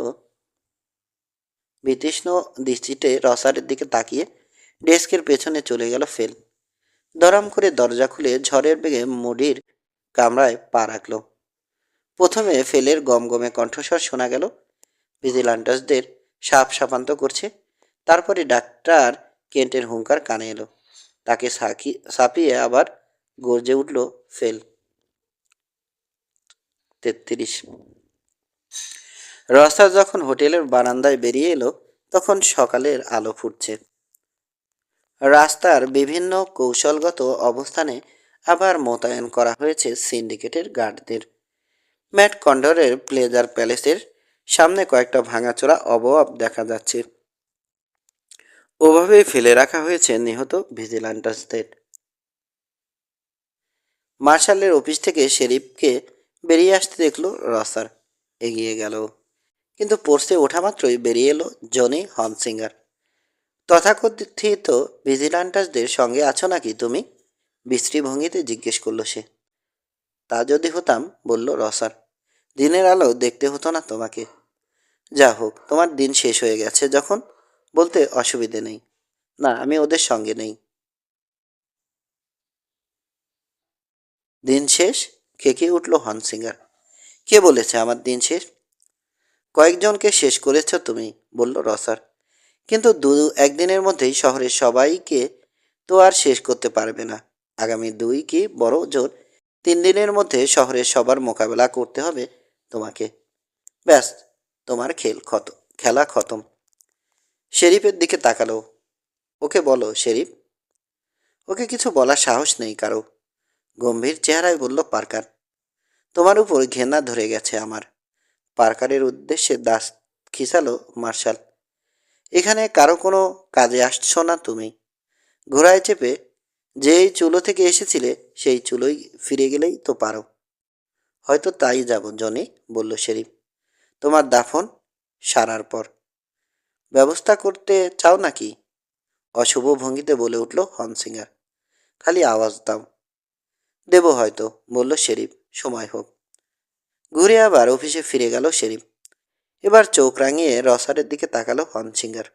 বিতৃষ্ণ দৃষ্টিতে রসারের দিকে তাকিয়ে ডেস্কের পেছনে চলে গেল ফেল। দরাম করে দরজা খুলে ঝড়ের বেগে মুডির কামরায় পা রাখল। প্রথমে ফেলের গমগমে কণ্ঠস্বর শোনা গেল। ভিজিলান্টাসদের সাপ সাপান্ত করছে। তারপরে ডাক্তার কেন্টের হুঙ্কার কানে এলো। তাকে সাপিয়ে আবার গর্জে উঠল ফেল। 33। রসার যখন হোটেলের বারান্দায় বেরিয়ে এলো তখন সকালের আলো ফুটছে। রাস্তার বিভিন্ন কৌশলগত অবস্থানে আবার মোতায়েন করা হয়েছে সিন্ডিকেটের গার্ডদের। ম্যাট কন্ডরের প্লেজার প্যালেসের সামনে কয়েকটা ভাঙাচোরা অবয়ব দেখা যাচ্ছে। ওভাবেই ফেলে রাখা হয়েছে নিহত ভিজিলান্টাসদের। মার্শালের অফিস থেকে শেরিফকে বেরিয়ে আসতে দেখল রসার। এগিয়ে গেল, কিন্তু পোর্সে ওঠা মাত্রই বেরিয়ে এলো জনি হনসিঙ্গার। তথাকথিত ভিজিলান্টাসদের সঙ্গে আছো নাকি তুমি? বিশ্রী ভঙ্গিতে জিজ্ঞেস করলো সে। তা যদি হতাম, বলল রসার, দিনের আলো দেখতে হতো না তোমাকে। যা হোক, তোমার দিন শেষ হয়ে গেছে যখন বলতে অসুবিধে নেই। না, আমি ওদের সঙ্গে নেই। দিন শেষ? খেকিয়ে উঠল হনসিঙ্গার। কে বলেছে আমার দিন শেষ? কয়েকজনকে শেষ করেছ তুমি, বলল রসার। কিন্তু একদিনের মধ্যেই শহরের সবাইকে তো আর শেষ করতে পারবে না। আগামী 2 কি বড় জোর 3 দিনের মধ্যে শহরের সবার মোকাবেলা করতে হবে তোমাকে। ব্যাস, তোমার খেলা খতম। শেরিফের দিকে তাকালো। ওকে বলো শেরিফ। ওকে কিছু বলার সাহস নেই কারো। গম্ভীর চেহারায় বলল পার্কার। তোমার উপর ঘেন্না ধরে গেছে আমার। পার্কারের উদ্দেশ্যে দাস খিসালো মার্শাল। এখানে কারো কোনো কাজে আসছো না তুমি। ঘোড়ায় চেপে যেই চুলো থেকে এসেছিলে সেই চুলোই ফিরে গেলেই তো পারো। হয়তো তাই যাব জনি, বলল শেরিফ। তোমার দাফন সারার পর ব্যবস্থা করতে চাও নাকি? অশুভ ভঙ্গিতে বলে উঠল হনসিঙ্গার। খালি আওয়াজ দাও। দেব হয়তো, বলল শেরিফ। সময় হোক। ঘুরে আবার অফিসে ফিরে গেল শেরিফ। এবার চোখ রাঙিয়ে রসারের দিকে তাকালো হনসিঙ্গার।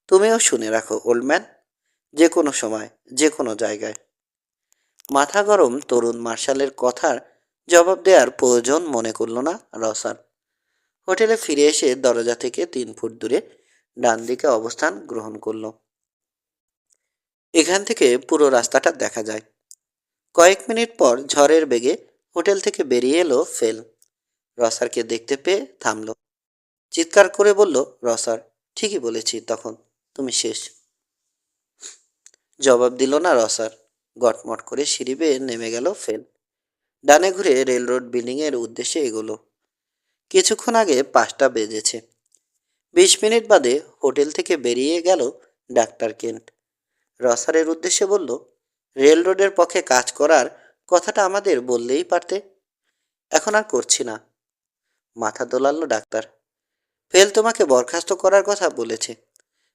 তুমিও শুনে রাখো ওল্ড ম্যান, যে কোনো সময়, যে কোনো জায়গায়। মাথা গরম তরুণ মার্শালের কথার জবাব দেওয়ার প্রয়োজন মনে করল না রসার। হোটেলে ফিরে এসে দরজা থেকে 3 ফুট দূরে ডান দিকে অবস্থান গ্রহণ করল। এখান থেকে পুরো রাস্তাটা দেখা যায়। কয়েক মিনিট পর ঝড়ের বেগে হোটেল থেকে বেরিয়ে এলো ফেল। রসারকে দেখতে পেয়ে থামল। চিৎকার করে বলল, রসার, ঠিকই বলেছি তখন, তুমি শেষ। জবাব দিল না রসার। গটমট করে সিঁড়ি বেয়ে নেমে গেল ফেল। ডানে ঘুরে রেল রোড বিল্ডিং এর উদ্দেশ্যে এগোলো। কিছুক্ষণ আগে 5টা বেজেছে। 20 মিনিট বাদে হোটেল থেকে বেরিয়ে গেল ডাক্তার কেন্ট। রসারের উদ্দেশ্যে বলল, রেল রোডের পক্ষে কাজ করার কথাটা আমাদের বললেই পারতে। এখন আর করছি না। মাথা দোলালো ডাক্তার। ফেল তোমাকে বরখাস্ত করার কথা বলেছে।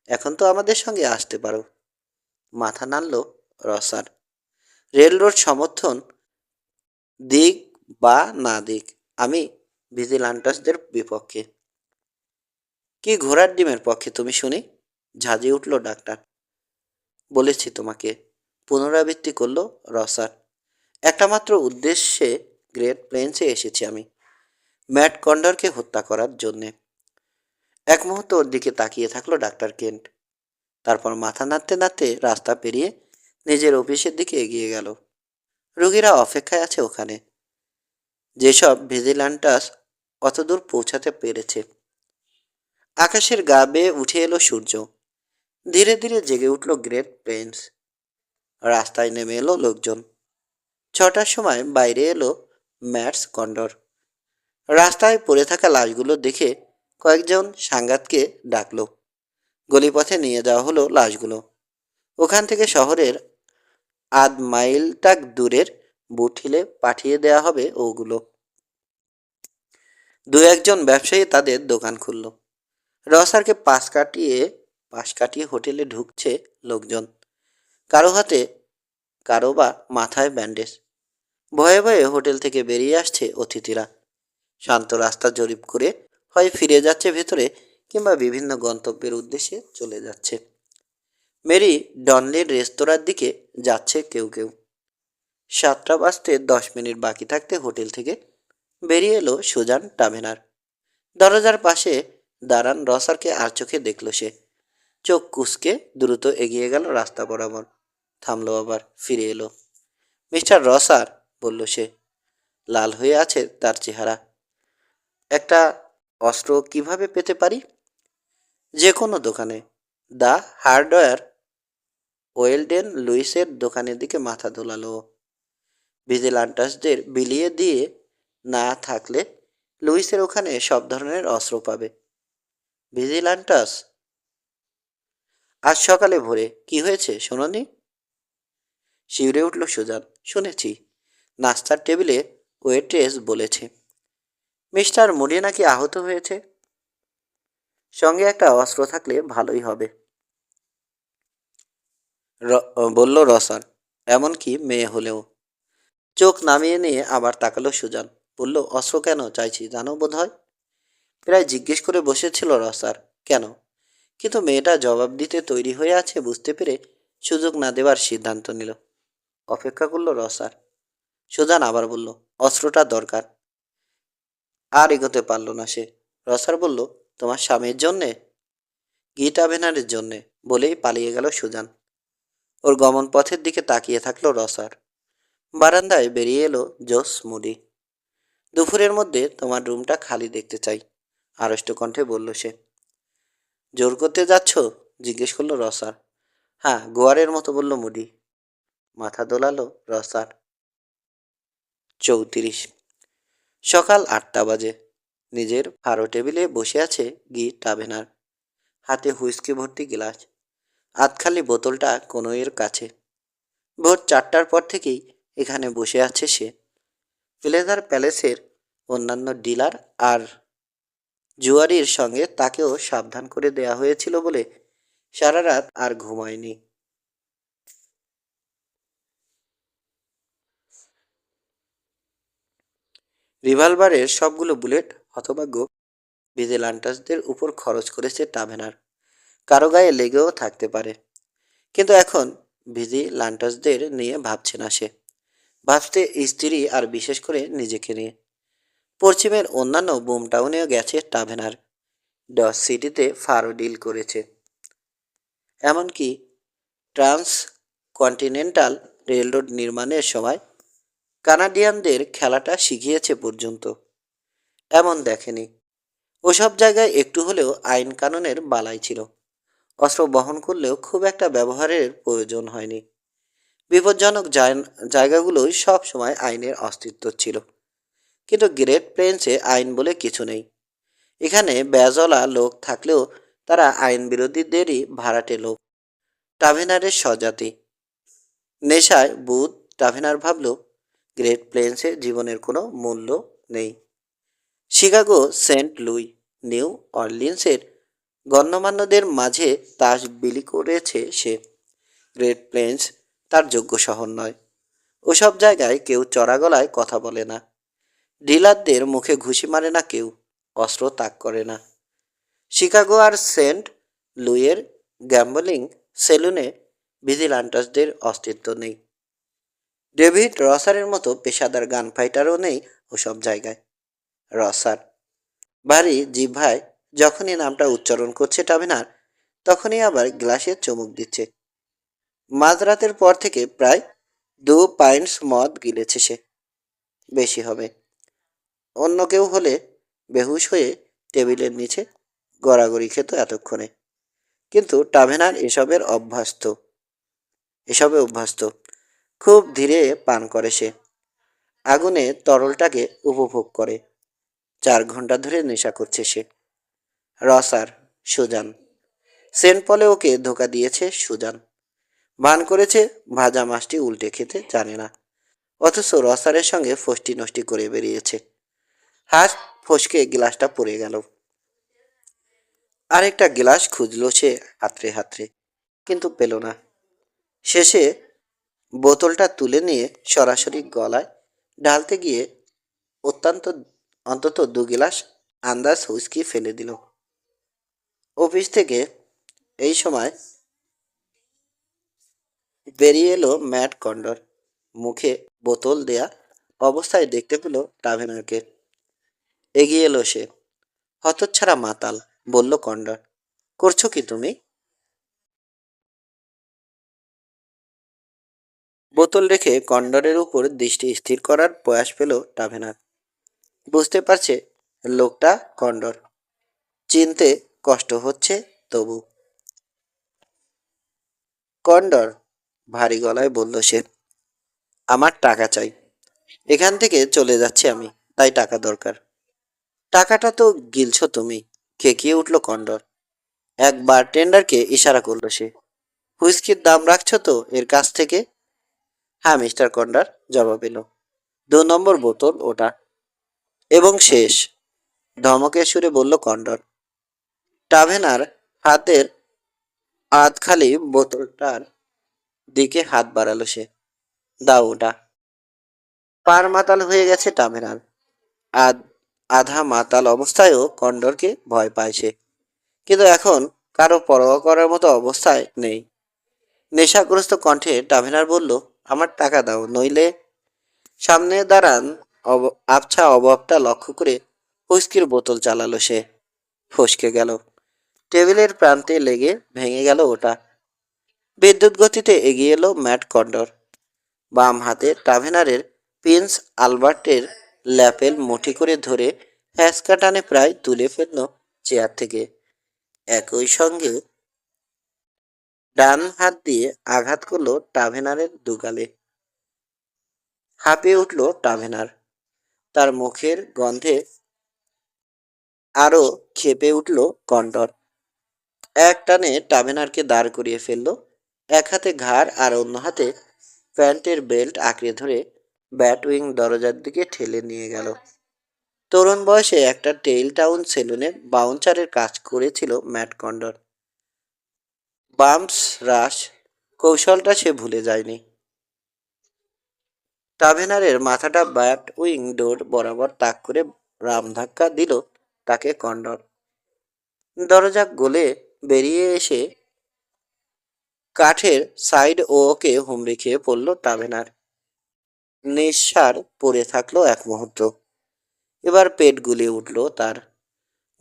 এখন তো আমাদের সঙ্গে আসতে পারো। মাথা নাড়ল রসার। রেল রোড সমর্থন দিক বা না দিক, আমি ভিজিলান্টাসদের বিপক্ষে। কি ঘোড়ার ডিমের পক্ষে তুমি শুনি? ঝাঁঝিয়ে উঠল ডাক্তার। বলেছি তোমাকে, পুনরাবৃত্তি করল রসার। একটা মাত্র উদ্দেশ্যে গ্রেট প্লেন্সে এসেছি আমি, ম্যাট কন্ডরকে হত্যা করার জন্যে। এক মুহূর্ত ওর দিকে তাকিয়ে থাকলো ডাক্তার কেন্ট। তারপর মাথা নাড়তে নাড়তে রাস্তা পেরিয়ে নিজের অফিসের দিকে এগিয়ে গেল। রোগীরা অপেক্ষায় আছে ওখানে। যেসব ভিজিলান্টাস অতদূর পৌঁছাতে পেরেছে। আকাশের গা বেয়ে উঠে এলো সূর্য। ধীরে ধীরে জেগে উঠল গ্রেট প্লেন্স। রাস্তায় নেমে এলো লোকজন। 6টার সময় বাইরে এলো ম্যাটস কন্ডর। রাস্তায় পড়ে থাকা লাশগুলো দেখে কয়েকজন সাংঘাতকে ডাকলো। গলিপথে নিয়ে যাওয়া হলো লাশগুলো। ওখান থেকে শহরের 1/2 মাইল দূরের বুট হিলে পাঠিয়ে দেওয়া হবে ওগুলো। 2-1 জন ব্যবসায়ী তাদের দোকান খুলল। রসারকে পাশ কাটিয়ে হোটেলে ঢুকছে লোকজন। কারো হাতে, কারো বা মাথায় ব্যান্ডেজ। ভয়ে ভয়ে হোটেল থেকে বেরিয়ে আসছে অতিথিরা। শান্ত রাস্তা জরিপ করে হয় ফিরে যাচ্ছে ভেতরে, কিংবা বিভিন্ন গন্তব্যের উদ্দেশ্যে চলে যাচ্ছে। মেরি ডনলির রেস্তোরাঁর দিকে যাচ্ছে কেউ কেউ। 7টা বাজতে 10 মিনিট বাকি থাকতে হোটেল থেকে বেরিয়ে এলো সুজান টাভেনার। দরজার পাশে দাঁড়ান রসারকে আর চোখে দেখল সে। চোখ কুঁচকে দ্রুত এগিয়ে গেল রাস্তা বরাবর। থামলো, আবার ফিরে এলো। মিস্টার রসার, বলল সে। লাল হয়ে আছে তার চেহারা। একটা অস্ত্র কিভাবে পেতে পারি? যে কোনো দোকানে। দ্য হার্ডওয়্যার ওয়েলডেন লুইসের দোকানের দিকে মাথা দোলালো। ভিজিলান্টাসদের বিলিয়ে দিয়ে না থাকলে লুইসের ওখানে সব ধরনের অস্ত্র পাবে। ভিজিলান্টাস? আজ সকালে ভোরে কি হয়েছে শোনোনি? শিউরে উঠল সুজান। শুনেছি। নাস্তার টেবিলে ওয়েট্রেস বলেছে মিস্টার মুডি নাকি আহত হয়েছে। সঙ্গে একটা অস্ত্র থাকলে ভালোই হবে, বলল রসার। এমনকি মেয়ে হলেও। চোখ নামিয়ে নিয়ে আবার তাকালো সুজান। বলল, অস্ত্র কেন চাইছি জানো বোধ হয়? প্রায় জিজ্ঞেস করে বসেছিল রসার, কেন? কিন্তু মেয়েটা জবাব দিতে তৈরি হয়ে আছে বুঝতে পেরে সুযোগ না দেওয়ার সিদ্ধান্ত নিল। অপেক্ষা করলো রসার। সুজান আবার বলল, অস্ত্রটা দরকার। আর এগোতে পারল না সে। রসার বলল, তোমার স্বামীর জন্যে? গীতা বেনারের জন্যে, বলেই পালিয়ে গেল সুজান। ওর গমন পথের দিকে তাকিয়ে থাকলো রসার। বারান্দায় বেরিয়ে এলো জোস মুডি। দুপুরের মধ্যে তোমার রুমটা খালি দেখতে চাই, আড়ষ্ট কণ্ঠে বলল সে। জোর করতে যাচ্ছ? জিজ্ঞেস করলো রসার। হ্যাঁ, গোয়ারের মতো বলল মুডি। মাথা দোলালো রসার। 34। সকাল 8টা বাজে। নিজের ফাড়ো টেবিলে বসে আছে গি টাভেনার। হাতে হুইস্কি ভর্তি গ্লাস। আধখালি বোতলটা কনুইয়ের কাছে। ভোর 4টার পর থেকেই এখানে বসে আছে সে। ফ্লেজার প্যালেসের অন্যান্য ডিলার আর জুয়ারির সঙ্গে তাকেও সাবধান করে দেয়া হয়েছিল বলে সারা রাত আর ঘুমায়নি। রিভলভারের সবগুলো বুলেট হতভাগ্য ভিজিলান্টাসদের উপর খরচ করেছে টাভেনার। কারো গায়ে লেগেও থাকতে পারে, কিন্তু এখন ভিজিলান্টাসদের নিয়ে ভাবছে না সে। ভাবছে স্ত্রী আর বিশেষ করে নিজেকে নিয়ে। পশ্চিমের অন্যান্য বুম টাউনেও গেছে টাভেনার। ডস সিটিতে ফারও ডিল করেছে। এমনকি ট্রান্স কন্টিনেন্টাল রেলরোড নির্মাণের সময় কানাডিয়ানদের খেলাটা শিখিয়েছে পর্যন্ত। এমন দেখেনি। ওসব জায়গায় একটু হলেও আইন কানুনের বালাই ছিল। অস্ত্র বহন করলেও খুব একটা ব্যবহারের প্রয়োজন হয়নি। বিপজ্জনক জায়গাগুলোই সব সময় আইনের অস্তিত্ব ছিল। কিন্তু গ্রেট প্লেন্সে আইন বলে কিছু নেই। এখানে ব্যাজওয়ালা লোক থাকলেও তারা আইন বিরোধীদেরই ভাড়াটে লোক। টাভেনারের স্বজাতি। নেশায় বুধ টাভেনার ভাবল গ্রেট প্লেন্সে জীবনের কোনো মূল্য নেই। শিকাগো, সেন্ট লুই, নিউ অরলিন্সের গণ্যমান্যদের মাঝে তাস বিলি করেছে সে। গ্রেট প্লেন্স তার যোগ্য শহর নয়। ওসব জায়গায় কেউ চড়া গলায় কথা বলে না। ডিলারদের মুখে ঘুষি মারে না কেউ। অস্ত্র তাক করে না। শিকাগো আর সেন্ট লুইয়ের গ্যাম্বলিং সেলুনে ভিজিলান্টাসদের অস্তিত্ব নেই। ডেভিড রসারের মতো পেশাদার গান ফাইটারও নেই ওসব জায়গায়। রসার ভারী জিহ্বায় যখনই নামটা উচ্চারণ করছে টাভেনার, তখনই আবার গ্লাসে চুমুক দিচ্ছে। মাঝরাতের পর থেকে প্রায় 2 পাইন্টস মদ গিলেছে সে। বেশি হবে। অন্য কেউ হলে বেহুশ হয়ে টেবিলের নিচে গড়াগড়ি খেত এতক্ষণে। কিন্তু টাভেনার এসবে অভ্যস্ত। খুব ধীরে পান করে সে। আগুনে তরলটাকে উপভোগ করে। 4 ঘন্টা ধরে নেশা করছে সে। রসার, সুজান। সেন্ট পলে ওকে ধোকা দিয়েছে সুজান। ভান করেছে ভাজা মাছটি উল্টে খেতে জানে না, অথচ রসারের সঙ্গে ফষ্টি নষ্টি করে বেরিয়েছে। হাত ফসকে গ্লাসটা পড়ে গেল। আরেকটা গ্লাস খুঁজল সে হাতড়ে হাতড়ে, কিন্তু পেল না। শেষে বোতলটা তুলে নিয়ে সরাসরি গলায় ঢালতে গিয়ে অত্যন্ত অন্তত 2 গ্লাস আন্দাজ হুইস্কি ফেলে দিল। অফিস থেকে এই সময় বেরিয়ে এলো ম্যাট কন্ডর। মুখে বোতল দেয়া অবস্থায় দেখতে পেল টাভেনারকে। এগিয়ে এলো সে। হতচ্ছাড়া মাতাল, বলল কন্ডর। করছো কি তুমি? বোতল রেখে কন্ডরের উপর দৃষ্টি স্থির করার প্রয়াস পেল টাভেনার। বুঝতে পারছে লোকটা কন্ডর। চিনতে কষ্ট হচ্ছে তবু। কন্ডর, ভারী গলায় বলল সে, আমার টাকা চাই। এখান থেকে চলে যাচ্ছি আমি, তাই টাকা দরকার। টাকাটা তো গিলছো তুমি, খেকিয়ে উঠল কন্ডর। এক বারটেন্ডারকে ইশারা করলো সে। হুইস্কির দাম রাখছো তো এর কাছ থেকে? হ্যাঁ মিস্টার কন্ডর, জবাব এলো। 2 নম্বর বোতল ওটা। এবং শেষ, ধমকের সুরে বলল কন্ডর। টাভেনার হাতের আধখালি বোতলটার দিকে হাত বাড়ালো সে। দাও ওটা। পার মাতাল হয়ে গেছে টাভেনার। আধ আধা মাতাল অবস্থায়ও কন্ডরকে ভয় পায় সে, কিন্তু এখন কারো পরোয়া করার মতো অবস্থায় নেই। নেশাগ্রস্ত কণ্ঠে টাভেনার বলল, আমার টাকা দাও, নইলে। সামনে দাঁড়ান আবছা অভাবটা লক্ষ্য করে হুইস্কির বোতল চালালো সে। ফসকে গেল। টেবিলের প্রান্তে লেগে ভেঙে গেল ওটা। বিদ্যুৎ গতিতে এগিয়ে এলো ম্যাট কন্ডর। বাম হাতে টাভেনারের প্রিন্স আলবার্টের ল্যাপেল মুঠি করে ধরে হ্যাঁচকা টানে প্রায় তুলে ফেলল চেয়ার থেকে। একই সঙ্গে ডান হাত দিয়ে আঘাত করলো টাভেনারের দুগালে। হাঁপিয়ে উঠল টাভেনার। তার মুখের গন্ধে আরো ক্ষেপে উঠল কন্ডর। এক টানে টাভেনারকে দাঁড় করিয়ে ফেলল। এক হাতে ঘাড় আর অন্য হাতে প্যান্টের বেল্ট আঁকড়ে ধরে ব্যাটউইং দরজার দিকে ঠেলে নিয়ে গেল। তরুণ বয়সে একটা টেইল টাউন সেলুনে বাউন্সারের কাজ করেছিল ম্যাট কন্ডর। বাম্পস রাশ কৌশলটা সে ভুলে যায়নি। তাভেনারের মাথাটা ব্যাট উইং ডোর বরাবর তাক করে রাম ধাক্কা দিল তাকে কন্ডর। দরজা গলে বেরিয়ে এসে কাঠের সাইড ওকে হুমড়ি খেয়ে পড়ল তাভেনার। নিঃসার পড়ে থাকলো এক মুহূর্ত। এবার পেট গুলিয়ে উঠল তার।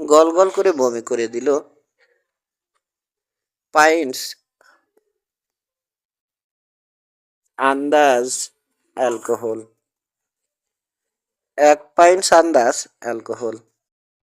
গল গল করে বমি করে দিল। পাইন্টস আন্দাজ অ্যালকোহল। 1 পাইন্টস আন্দাজ অ্যালকোহল।